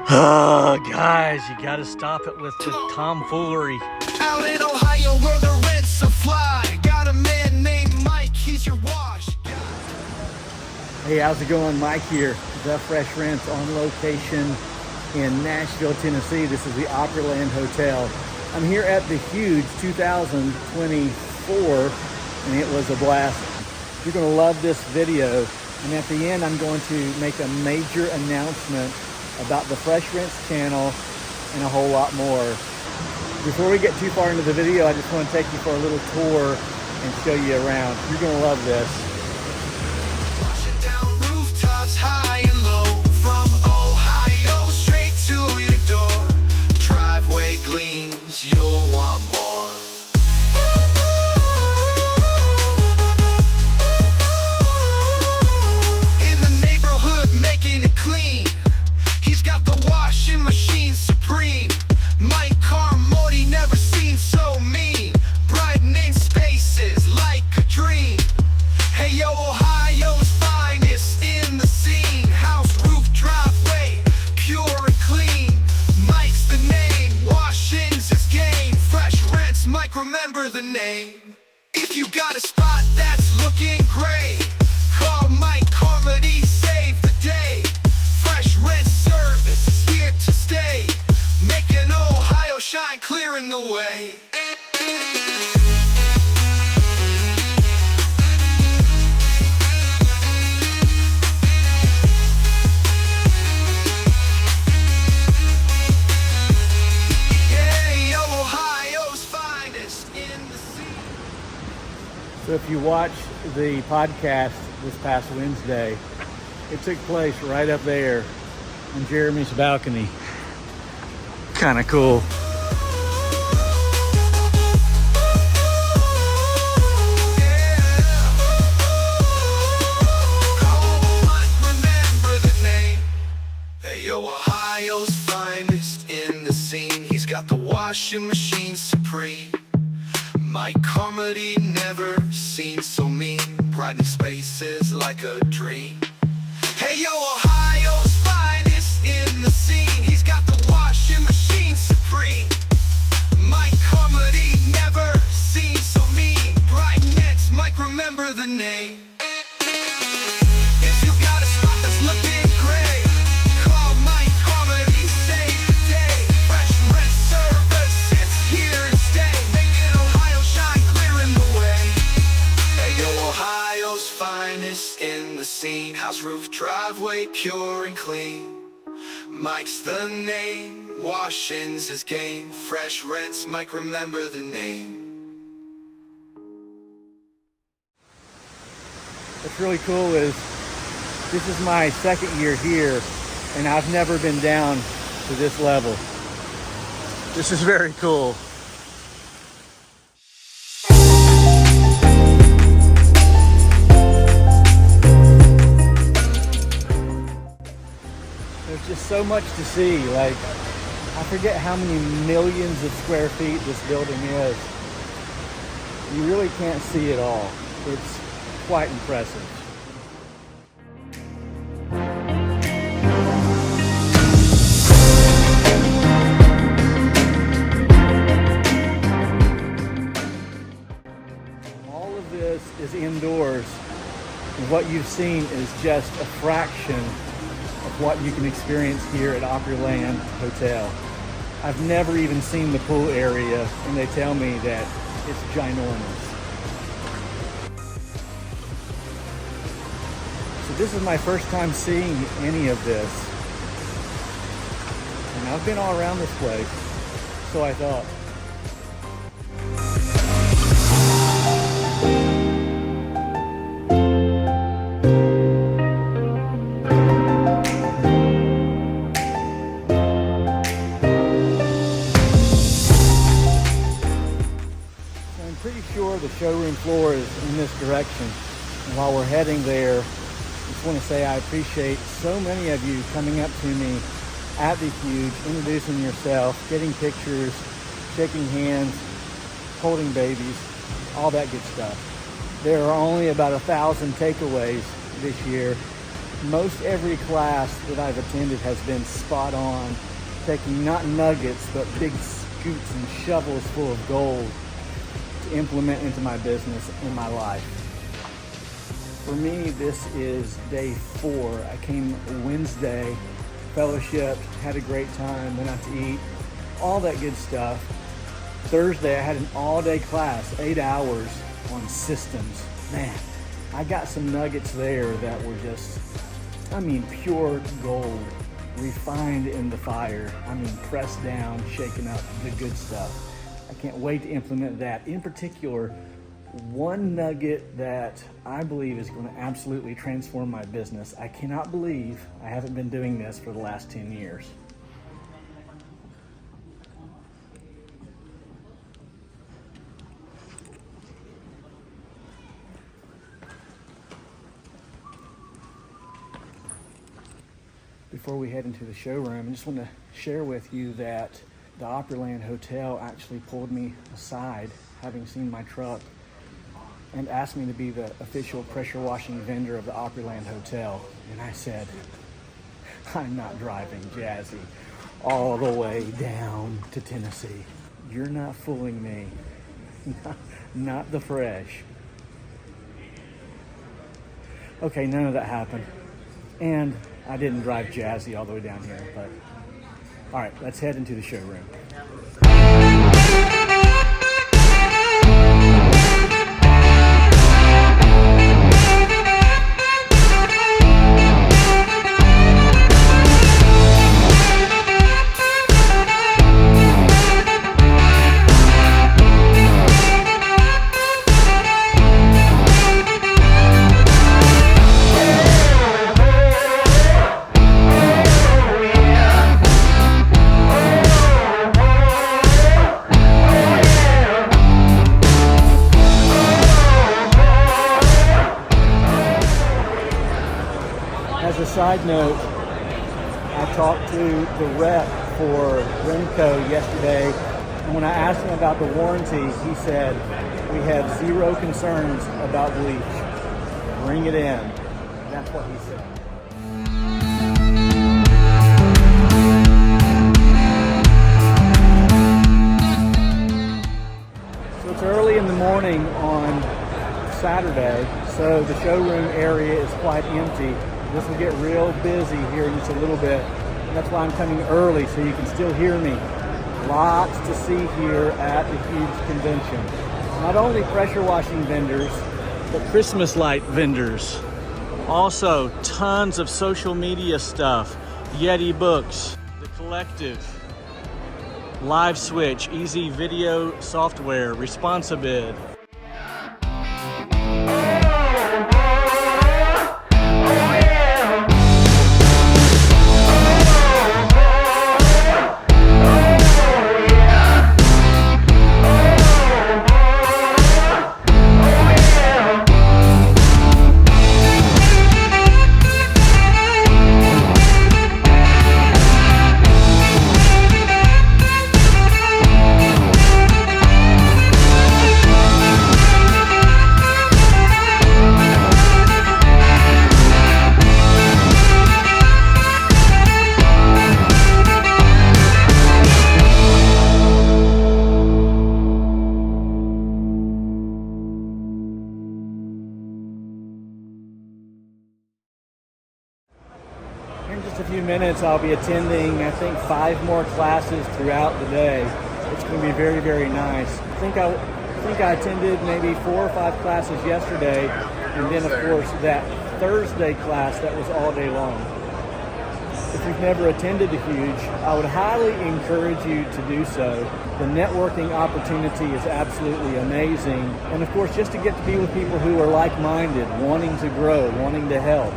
Oh, guys, you gotta stop it with the tomfoolery. Out in Ohio where the rents are fly. Got a man named Mike, he's your wash. Hey, how's it going? Mike here, The Fresh Rents, on location in Nashville, Tennessee. This is the Opryland Hotel. I'm here at the huge 2024, and it was a blast. You're gonna love this video, and at the end, I'm going to make a major announcement about the Fresh Rents channel and a whole lot more. Before we get too far into the video, I just want to take you for a little tour and show you around. You're gonna love this. Washing down rooftops high and low, from Ohio straight to your door. Driveway gleams, you'll want more. In the neighborhood, making it clean. He's got the washing machine supreme. Mike Carmody, never seen so mean. Brightening spaces like a dream. Hey yo, Ohio's finest in the scene. House, roof, driveway, pure and clean. Mike's the name, washing's his game. Fresh Rents, Mike, remember the name. If you got a spot that's looking great, call Mike Carmody, save the day. Fresh Rents service is here to stay, making Ohio shine, clearing the way. Yeah, Ohio's finest in the sea. So if you watched the podcast this past Wednesday, it took place right up there on Jeremy's balcony. Kind of cool. Ohio's finest in the scene. He's got the washing machine supreme. Mike Carmody, never seen so mean. Brightening spaces like a dream. Hey yo, Ohio's finest in the scene. He's got the washing machine supreme. Mike Carmody, never seen so mean. Brightness, Mike, remember the name. If you got a spot that's looking great, call Mike Carmody, save the day. Fresh Rent service, it's here to stay, making Ohio shine, clearing the way. Hey yo, Ohio's finest in the scene. House, roof, driveway, pure and clean. Mike's the name, washing's his game. Fresh Rents, Mike, remember the name. What's really cool is this is my second year here, and I've never been down to this level. This is very cool. There's just so much to see. Like, I forget how many millions of square feet this building is. You really can't see it all. It's quite impressive. All of this is indoors, and what you've seen is just a fraction of what you can experience here at Opryland Hotel. I've never even seen the pool area, and they tell me that it's ginormous. So this is my first time seeing any of this. And I've been all around this place, so I thought. I'm pretty sure the showroom floor is in this direction. And while we're heading there, I just want to say I appreciate so many of you coming up to me at the huge, introducing yourself, getting pictures, shaking hands, holding babies, all that good stuff. There are only about 1,000 takeaways this year, Most every class that I've attended has been spot on, taking not nuggets, but big scoops and shovels full of gold to implement into my business in my life. For me, this is day 4. I came Wednesday, fellowshiped, had a great time, went out to eat, all that good stuff. Thursday, I had an all-day class, 8 hours on systems. Man, I got some nuggets there that were just, pure gold, refined in the fire. Pressed down, shaken up, the good stuff. I can't wait to implement that. In particular, one nugget that I believe is going to absolutely transform my business. I cannot believe I haven't been doing this for the last 10 years. Before we head into the showroom, I just want to share with you that the Opryland Hotel actually pulled me aside, having seen my truck, and asked me to be the official pressure washing vendor of the Opryland Hotel. And I said, I'm not driving Jazzy all the way down to Tennessee. You're not fooling me. Not the fresh. Okay, none of that happened. And I didn't drive Jazzy all the way down here, but all right, let's head into the showroom. As a side note, I talked to the rep for Remco yesterday, and when I asked him about the warranty, he said, we have 0 concerns about bleach. Bring it in. That's what he said. So it's early in the morning on Saturday, so the showroom area is quite empty. This will get real busy here in just a little bit. That's why I'm coming early, so you can still hear me. Lots to see here at the huge convention. Not only pressure washing vendors, but Christmas light vendors. Also, tons of social media stuff. Yeti Books, The Collective, Live Switch, Easy Video Software, Responsibid. In just a few minutes, I'll be attending, I think, 5 more classes throughout the day. It's going to be very, very nice. I think I attended maybe 4 or 5 classes yesterday, and then, of course, that Thursday class that was all day long. If you've never attended the Huge, I would highly encourage you to do so. The networking opportunity is absolutely amazing. And, of course, just to get to be with people who are like-minded, wanting to grow, wanting to help.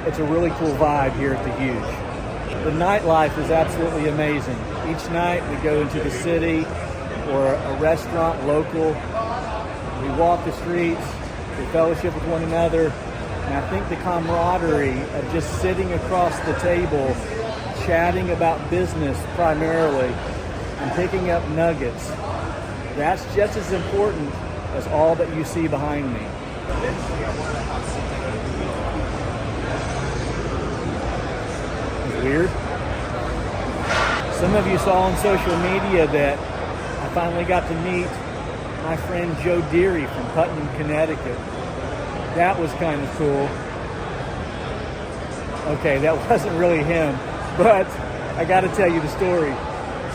It's a really cool vibe here at the Huge. The nightlife is absolutely amazing. Each night we go into the city or a restaurant local. We walk the streets, we fellowship with one another, and I think the camaraderie of just sitting across the table, chatting about business primarily, and picking up nuggets, that's just as important as all that you see behind me. weird. Some of you saw on social media that I finally got to meet my friend Joe Deary from Putnam, Connecticut. That was kind of cool. Okay, that wasn't really him, but I got to tell you the story.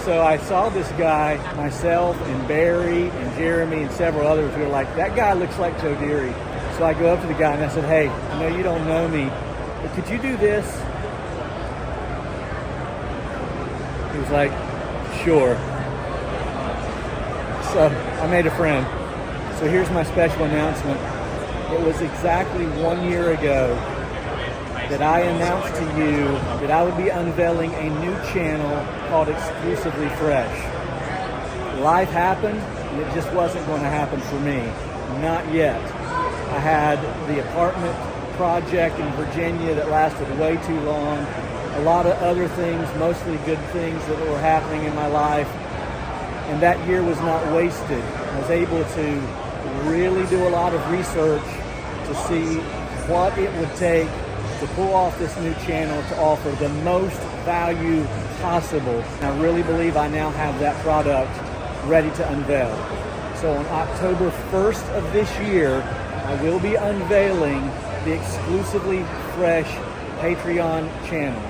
So I saw this guy, myself and Barry and Jeremy and several others, who were like, that guy looks like Joe Deary. So I go up to the guy and I said, hey, I know you don't know me, but could you do this? He was like, sure. So I made a friend. So here's my special announcement. It was exactly 1 year ago that I announced to you that I would be unveiling a new channel called Exclusively Fresh. Life happened, and it just wasn't going to happen for me. Not yet. I had the apartment project in Virginia that lasted way too long. A lot of other things, mostly good things that were happening in my life. And that year was not wasted. I was able to really do a lot of research to see what it would take to pull off this new channel to offer the most value possible. And I really believe I now have that product ready to unveil. So on October 1st of this year, I will be unveiling the Exclusively Fresh Patreon channel.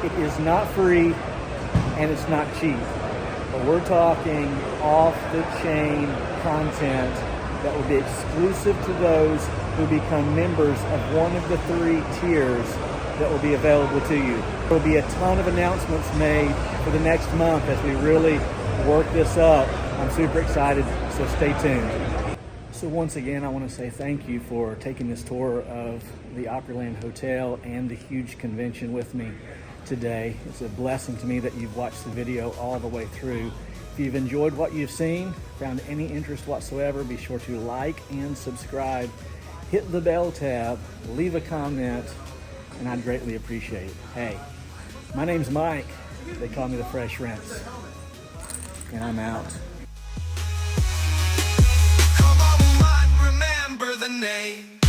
It is not free and it's not cheap, but we're talking off-the-chain content that will be exclusive to those who become members of one of the 3 tiers that will be available to you. There will be a ton of announcements made for the next month as we really work this up. I'm super excited, so stay tuned. So once again, I want to say thank you for taking this tour of the Opryland Hotel and the huge convention with me today. It's a blessing to me that you've watched the video all the way through. If you've enjoyed what you've seen, found any interest whatsoever, be sure to like and subscribe. Hit the bell tab, leave a comment, and I'd greatly appreciate it. Hey, my name's Mike. They call me the Fresh Rinse, and I'm out. Come on, might remember the name.